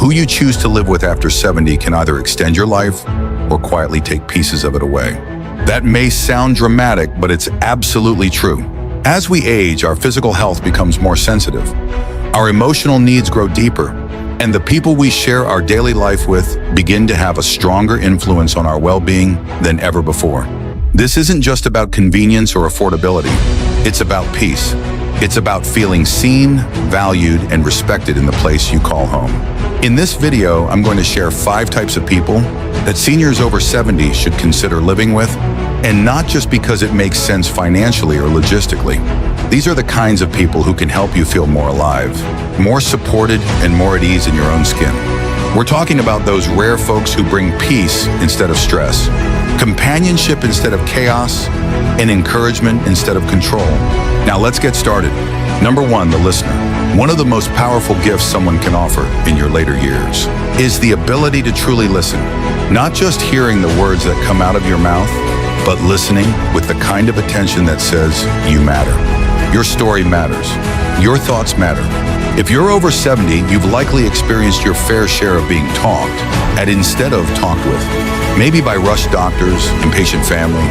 Who you choose to live with after 70 can either extend your life or quietly take pieces of it away. That may sound dramatic, but it's absolutely true. As we age, our physical health becomes more sensitive. Our emotional needs grow deeper, and the people we share our daily life with begin to have a stronger influence on our well-being than ever before. This isn't just about convenience or affordability. It's about peace. It's about feeling seen, valued, and respected in the place you call home. In this video, I'm going to share 5 types of people that seniors over 70 should consider living with, and not just because it makes sense financially or logistically. These are the kinds of people who can help you feel more alive, more supported, and more at ease in your own skin. We're talking about those rare folks who bring peace instead of stress, companionship instead of chaos, and encouragement instead of control. Now let's get started. Number 1, the listener. One of the most powerful gifts someone can offer in your later years is the ability to truly listen. Not just hearing the words that come out of your mouth, but listening with the kind of attention that says, you matter. Your story matters. Your thoughts matter. If you're over 70, you've likely experienced your fair share of being talked at instead of talked with. Maybe by rushed doctors, impatient family,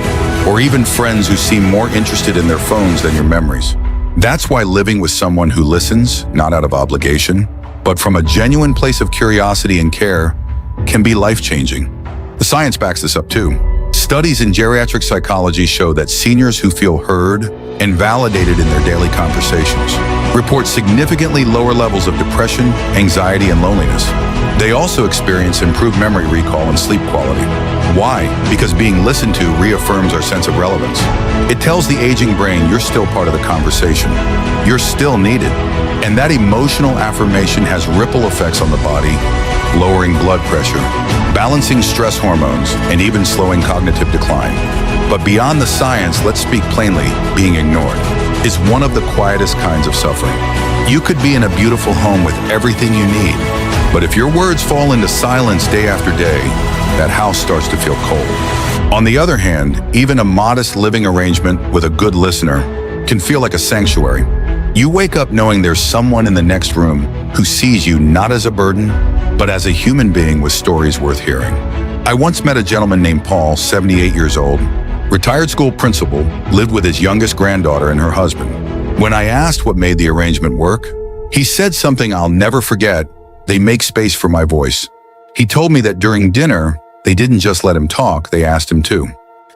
or even friends who seem more interested in their phones than your memories. That's why living with someone who listens, not out of obligation, but from a genuine place of curiosity and care, can be life-changing. The science backs this up too. Studies in geriatric psychology show that seniors who feel heard and validated in their daily conversations report significantly lower levels of depression, anxiety, and loneliness. They also experience improved memory recall and sleep quality. Why? Because being listened to reaffirms our sense of relevance. It tells the aging brain you're still part of the conversation. You're still needed. And that emotional affirmation has ripple effects on the body, lowering blood pressure, balancing stress hormones, and even slowing cognitive decline. But beyond the science, let's speak plainly, being ignored is one of the quietest kinds of suffering. You could be in a beautiful home with everything you need, but if your words fall into silence day after day, that house starts to feel cold. On the other hand, even a modest living arrangement with a good listener can feel like a sanctuary. You wake up knowing there's someone in the next room who sees you not as a burden, but as a human being with stories worth hearing. I once met a gentleman named Paul, 78 years old, retired school principal, lived with his youngest granddaughter and her husband. When I asked what made the arrangement work, he said something I'll never forget: they make space for my voice. He told me that during dinner, they didn't just let him talk, they asked him to.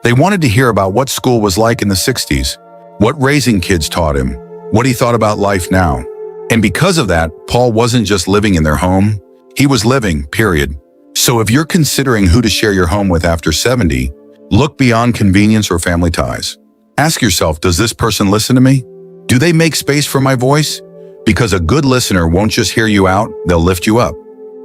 They wanted to hear about what school was like in the 60s, what raising kids taught him, what he thought about life now. And because of that, Paul wasn't just living in their home, he was living, period. So if you're considering who to share your home with after 70, look beyond convenience or family ties. Ask yourself, does this person listen to me? Do they make space for my voice? Because a good listener won't just hear you out, they'll lift you up.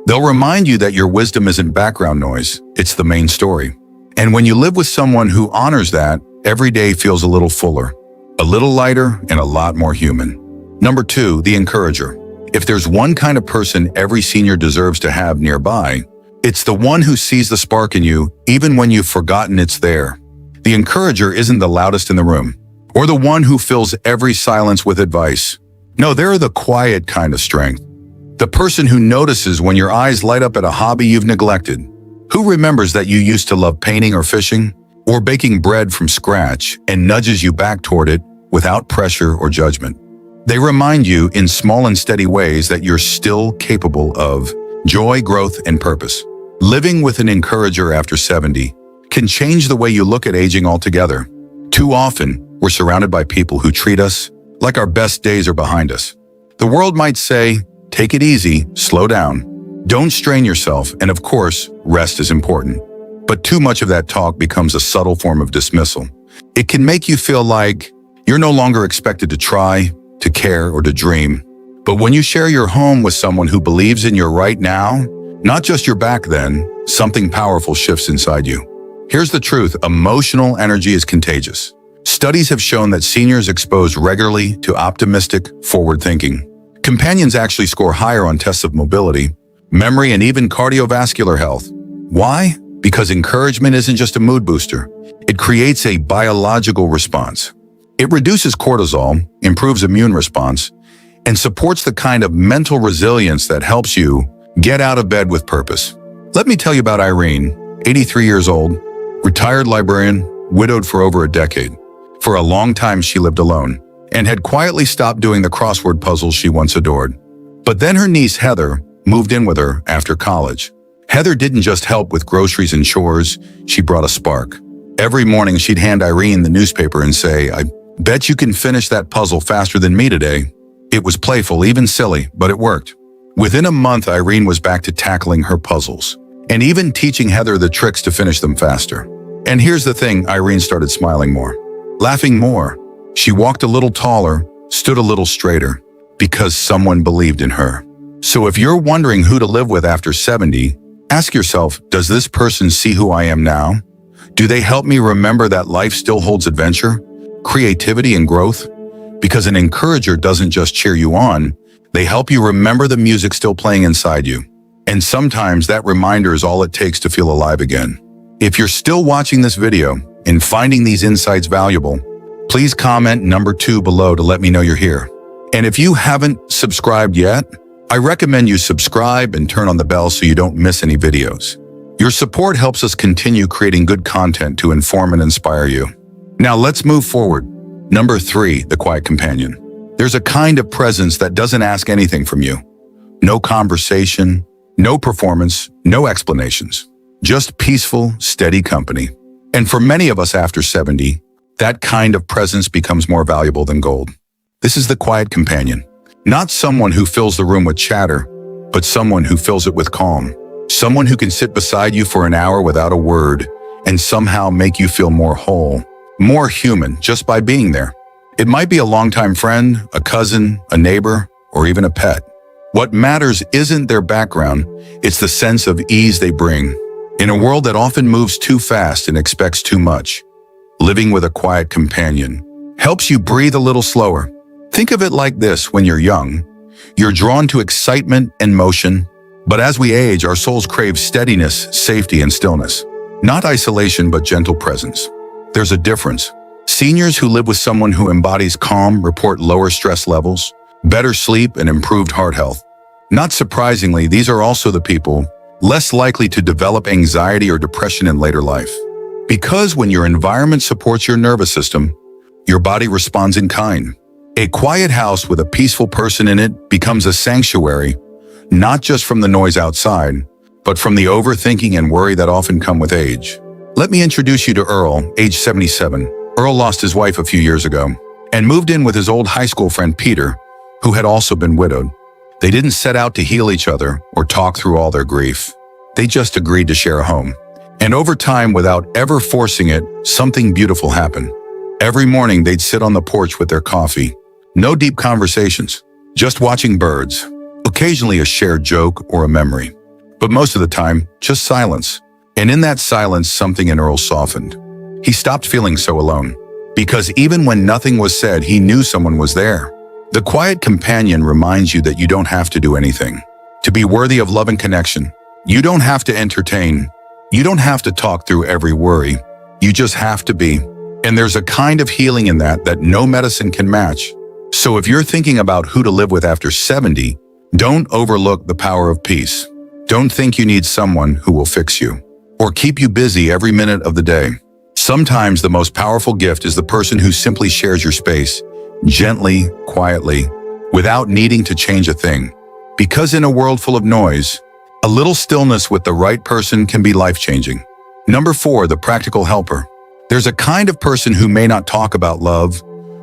They'll remind you that your wisdom isn't background noise, it's the main story. And when you live with someone who honors that, every day feels a little fuller, a little lighter, and a lot more human. Number 2, the encourager. If there's one kind of person every senior deserves to have nearby, it's the one who sees the spark in you, even when you've forgotten it's there. The encourager isn't the loudest in the room, or the one who fills every silence with advice. No, they're the quiet kind of strength. The person who notices when your eyes light up at a hobby you've neglected. Who remembers that you used to love painting or fishing, or baking bread from scratch, and nudges you back toward it without pressure or judgment. They remind you in small and steady ways that you're still capable of joy, growth, and purpose. Living with an encourager after 70 can change the way you look at aging altogether. Too often, we're surrounded by people who treat us like our best days are behind us. The world might say, take it easy, slow down, don't strain yourself, and of course, rest is important. But too much of that talk becomes a subtle form of dismissal. It can make you feel like you're no longer expected to try, to care, or to dream. But when you share your home with someone who believes in your right now, not just your back then, something powerful shifts inside you. Here's the truth, emotional energy is contagious. Studies have shown that seniors exposed regularly to optimistic, forward thinking. Companions actually score higher on tests of mobility, memory, and even cardiovascular health. Why? Because encouragement isn't just a mood booster. It creates a biological response. It reduces cortisol, improves immune response, and supports the kind of mental resilience that helps you Get out of bed with purpose. Let me tell you about Irene, 83 years old, retired librarian, widowed for over a decade. For a long time, she lived alone and had quietly stopped doing the crossword puzzles she once adored. But then her niece, Heather, moved in with her after college. Heather didn't just help with groceries and chores, she brought a spark. Every morning, she'd hand Irene the newspaper and say, "I bet you can finish that puzzle faster than me today." It was playful, even silly, but it worked. Within a month, Irene was back to tackling her puzzles and even teaching Heather the tricks to finish them faster. And here's the thing, Irene started smiling more, laughing more. She walked a little taller, stood a little straighter, because someone believed in her. So if you're wondering who to live with after 70, ask yourself, does this person see who I am now? Do they help me remember that life still holds adventure, creativity, and growth? Because an encourager doesn't just cheer you on, they help you remember the music still playing inside you. And sometimes that reminder is all it takes to feel alive again. If you're still watching this video and finding these insights valuable, please comment number 2 below to let me know you're here. And if you haven't subscribed yet, I recommend you subscribe and turn on the bell so you don't miss any videos. Your support helps us continue creating good content to inform and inspire you. Now let's move forward. Number 3, the quiet companion. There's a kind of presence that doesn't ask anything from you. No conversation, no performance, no explanations. Just peaceful, steady company. And for many of us after 70, that kind of presence becomes more valuable than gold. This is the quiet companion. Not someone who fills the room with chatter, but someone who fills it with calm. Someone who can sit beside you for an hour without a word and somehow make you feel more whole, more human just by being there. It might be a longtime friend, a cousin, a neighbor, or even a pet. What matters isn't their background, it's the sense of ease they bring. In a world that often moves too fast and expects too much, living with a quiet companion helps you breathe a little slower. Think of it like this: when you're young, you're drawn to excitement and motion, but as we age, our souls crave steadiness, safety, and stillness. Not isolation, but gentle presence. There's a difference. Seniors who live with someone who embodies calm report lower stress levels, better sleep, and improved heart health. Not surprisingly, these are also the people less likely to develop anxiety or depression in later life. Because when your environment supports your nervous system, your body responds in kind. A quiet house with a peaceful person in it becomes a sanctuary, not just from the noise outside, but from the overthinking and worry that often come with age. Let me introduce you to Earl, age 77. Earl lost his wife a few years ago and moved in with his old high school friend Peter, who had also been widowed. They didn't set out to heal each other or talk through all their grief. They just agreed to share a home. And over time, without ever forcing it, something beautiful happened. Every morning, they'd sit on the porch with their coffee. No deep conversations, just watching birds. Occasionally a shared joke or a memory. But most of the time, just silence. And in that silence, something in Earl softened. He stopped feeling so alone. Because even when nothing was said, he knew someone was there. The quiet companion reminds you that you don't have to do anything to be worthy of love and connection. You don't have to entertain. You don't have to talk through every worry. You just have to be. And there's a kind of healing in that no medicine can match. So if you're thinking about who to live with after 70, don't overlook the power of peace. Don't think you need someone who will fix you or keep you busy every minute of the day. Sometimes the most powerful gift is the person who simply shares your space, gently, quietly, without needing to change a thing. Because in a world full of noise, a little stillness with the right person can be life-changing. Number 4, the practical helper. There's a kind of person who may not talk about love,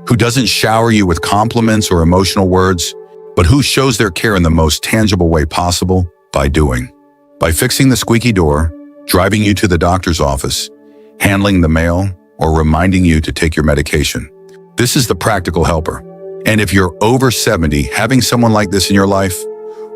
who doesn't shower you with compliments or emotional words, but who shows their care in the most tangible way possible, by doing. By fixing the squeaky door, driving you to the doctor's office, handling the mail, or reminding you to take your medication. This is the practical helper. And if you're over 70, having someone like this in your life,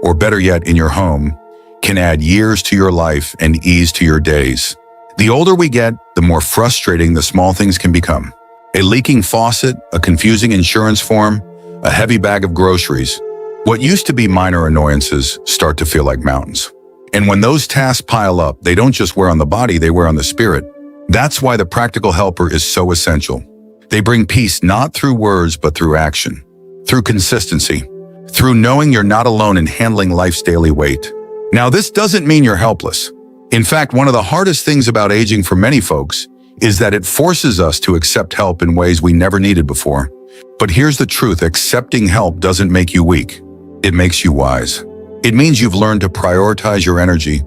or better yet, in your home, can add years to your life and ease to your days. The older we get, the more frustrating the small things can become. A leaking faucet, a confusing insurance form, a heavy bag of groceries. What used to be minor annoyances start to feel like mountains. And when those tasks pile up, they don't just wear on the body, they wear on the spirit. That's why the practical helper is so essential. They bring peace not through words, but through action, through consistency, through knowing you're not alone in handling life's daily weight. Now, this doesn't mean you're helpless. In fact, one of the hardest things about aging for many folks is that it forces us to accept help in ways we never needed before. But here's the truth: accepting help doesn't make you weak. It makes you wise. It means you've learned to prioritize your energy,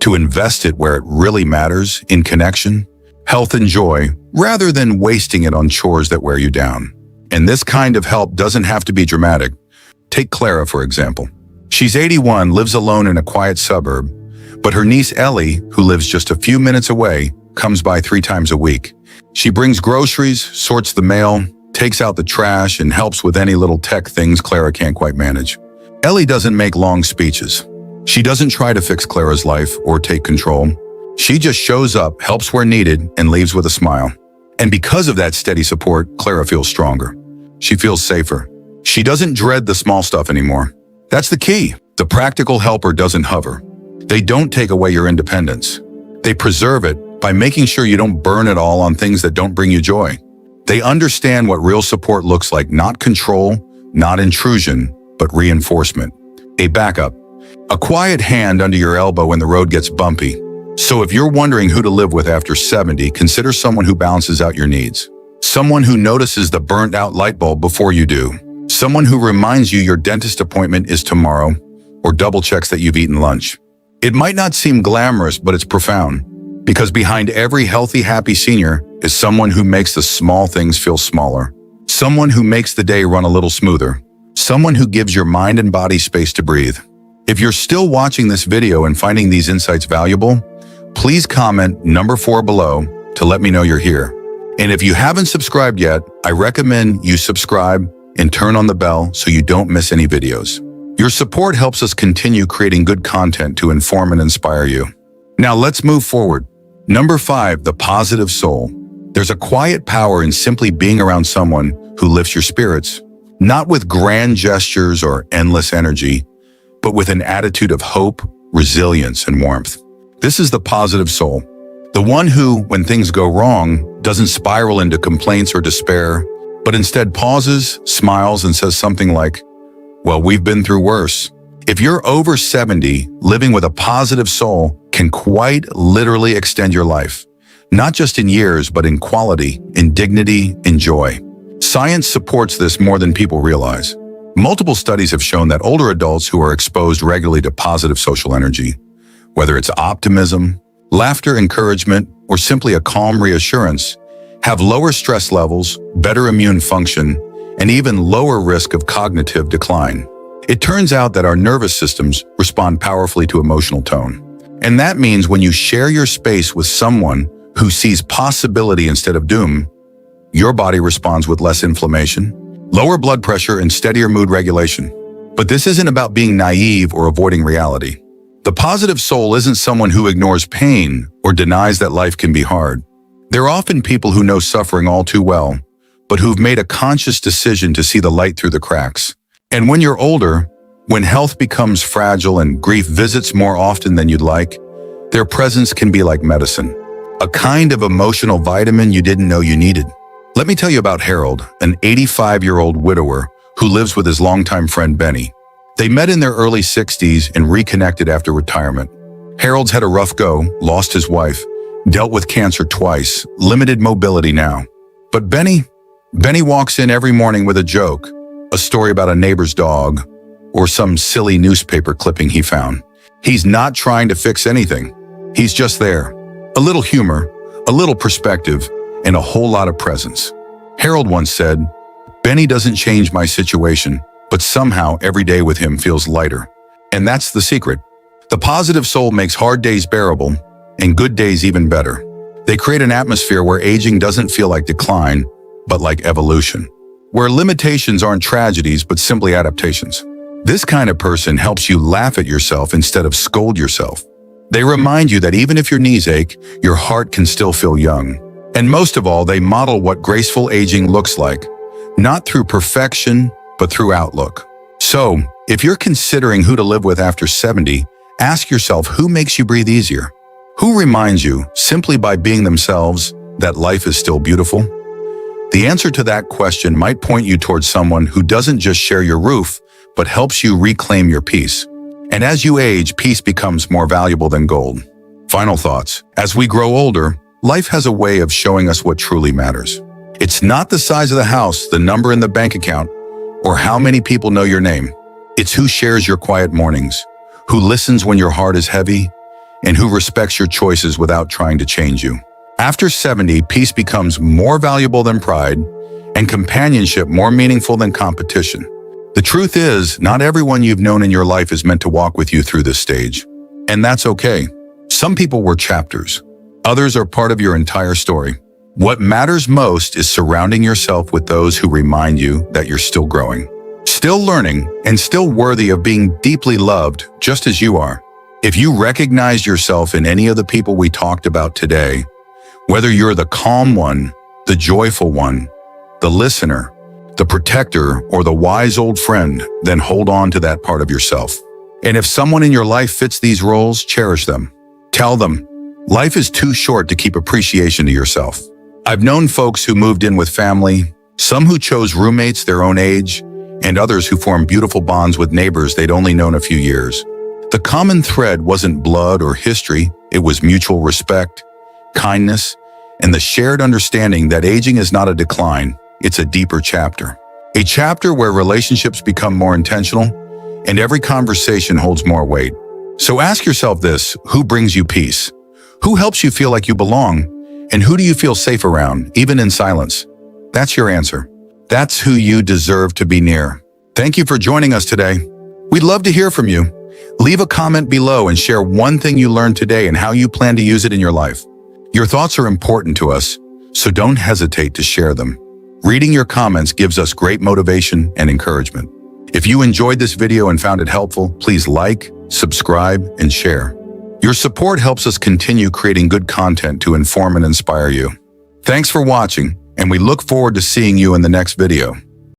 to invest it where it really matters, in connection, health, and joy, rather than wasting it on chores that wear you down. And this kind of help doesn't have to be dramatic. Take Clara, for example. She's 81, lives alone in a quiet suburb, but her niece Ellie, who lives just a few minutes away, comes by 3 times a week. She brings groceries, sorts the mail, takes out the trash, and helps with any little tech things Clara can't quite manage. Ellie doesn't make long speeches. She doesn't try to fix Clara's life or take control. She just shows up, helps where needed, and leaves with a smile. And because of that steady support, Clara feels stronger. She feels safer. She doesn't dread the small stuff anymore. That's the key. The practical helper doesn't hover. They don't take away your independence. They preserve it by making sure you don't burn it all on things that don't bring you joy. They understand what real support looks like: not control, not intrusion, but reinforcement. A backup. A quiet hand under your elbow when the road gets bumpy. So if you're wondering who to live with after 70, consider someone who balances out your needs. Someone who notices the burnt-out light bulb before you do. Someone who reminds you your dentist appointment is tomorrow, or double-checks that you've eaten lunch. It might not seem glamorous, but it's profound. Because behind every healthy, happy senior is someone who makes the small things feel smaller. Someone who makes the day run a little smoother. Someone who gives your mind and body space to breathe. If you're still watching this video and finding these insights valuable, please comment number 4 below to let me know you're here. And if you haven't subscribed yet, I recommend you subscribe and turn on the bell so you don't miss any videos. Your support helps us continue creating good content to inform and inspire you. Now let's move forward. Number 5, the positive soul. There's a quiet power in simply being around someone who lifts your spirits, not with grand gestures or endless energy, but with an attitude of hope, resilience, and warmth. This is the positive soul. The one who, when things go wrong, doesn't spiral into complaints or despair, but instead pauses, smiles, and says something like, "Well, we've been through worse." If you're over 70, living with a positive soul can quite literally extend your life, not just in years, but in quality, in dignity, in joy. Science supports this more than people realize. Multiple studies have shown that older adults who are exposed regularly to positive social energy, whether it's optimism, laughter, encouragement, or simply a calm reassurance, have lower stress levels, better immune function, and even lower risk of cognitive decline. It turns out that our nervous systems respond powerfully to emotional tone. And that means when you share your space with someone who sees possibility instead of doom, your body responds with less inflammation, lower blood pressure, and steadier mood regulation. But this isn't about being naive or avoiding reality. The positive soul isn't someone who ignores pain or denies that life can be hard. They're often people who know suffering all too well, but who've made a conscious decision to see the light through the cracks. And when you're older, when health becomes fragile and grief visits more often than you'd like, their presence can be like medicine, a kind of emotional vitamin you didn't know you needed. Let me tell you about Harold, an 85-year-old widower who lives with his longtime friend Benny. They met in their early 60s and reconnected after retirement. Harold's had a rough go, lost his wife, dealt with cancer twice, limited mobility now. But Benny walks in every morning with a joke, a story about a neighbor's dog, or some silly newspaper clipping he found. He's not trying to fix anything. He's just there. A little humor, a little perspective, and a whole lot of presence. Harold once said, "Benny doesn't change my situation, but somehow every day with him feels lighter." And that's the secret. The positive soul makes hard days bearable and good days even better. They create an atmosphere where aging doesn't feel like decline, but like evolution, where limitations aren't tragedies, but simply adaptations. This kind of person helps you laugh at yourself instead of scold yourself. They remind you that even if your knees ache, your heart can still feel young. And most of all, they model what graceful aging looks like, not through perfection, but through outlook. So, if you're considering who to live with after 70, ask yourself who makes you breathe easier? Who reminds you, simply by being themselves, that life is still beautiful? The answer to that question might point you towards someone who doesn't just share your roof, but helps you reclaim your peace. And as you age, peace becomes more valuable than gold. Final thoughts. As we grow older, life has a way of showing us what truly matters. It's not the size of the house, the number in the bank account, or how many people know your name. It's who shares your quiet mornings, who listens when your heart is heavy, and who respects your choices without trying to change you. After 70, peace becomes more valuable than pride, and companionship more meaningful than competition. The truth is, not everyone you've known in your life is meant to walk with you through this stage. And that's okay. Some people were chapters. Others are part of your entire story. What matters most is surrounding yourself with those who remind you that you're still growing, still learning, and still worthy of being deeply loved just as you are. If you recognize yourself in any of the people we talked about today, whether you're the calm one, the joyful one, the listener, the protector, or the wise old friend, then hold on to that part of yourself. And if someone in your life fits these roles, cherish them. Tell them, life is too short to keep appreciation to yourself. I've known folks who moved in with family, some who chose roommates their own age, and others who formed beautiful bonds with neighbors they'd only known a few years. The common thread wasn't blood or history, it was mutual respect, kindness, and the shared understanding that aging is not a decline, it's a deeper chapter. A chapter where relationships become more intentional, and every conversation holds more weight. So ask yourself this: who brings you peace? Who helps you feel like you belong? And who do you feel safe around, even in silence? That's your answer. That's who you deserve to be near. Thank you for joining us today. We'd love to hear from you. Leave a comment below and share one thing you learned today and how you plan to use it in your life. Your thoughts are important to us, so don't hesitate to share them. Reading your comments gives us great motivation and encouragement. If you enjoyed this video and found it helpful, please like, subscribe, and share. Your support helps us continue creating good content to inform and inspire you. Thanks for watching, and we look forward to seeing you in the next video.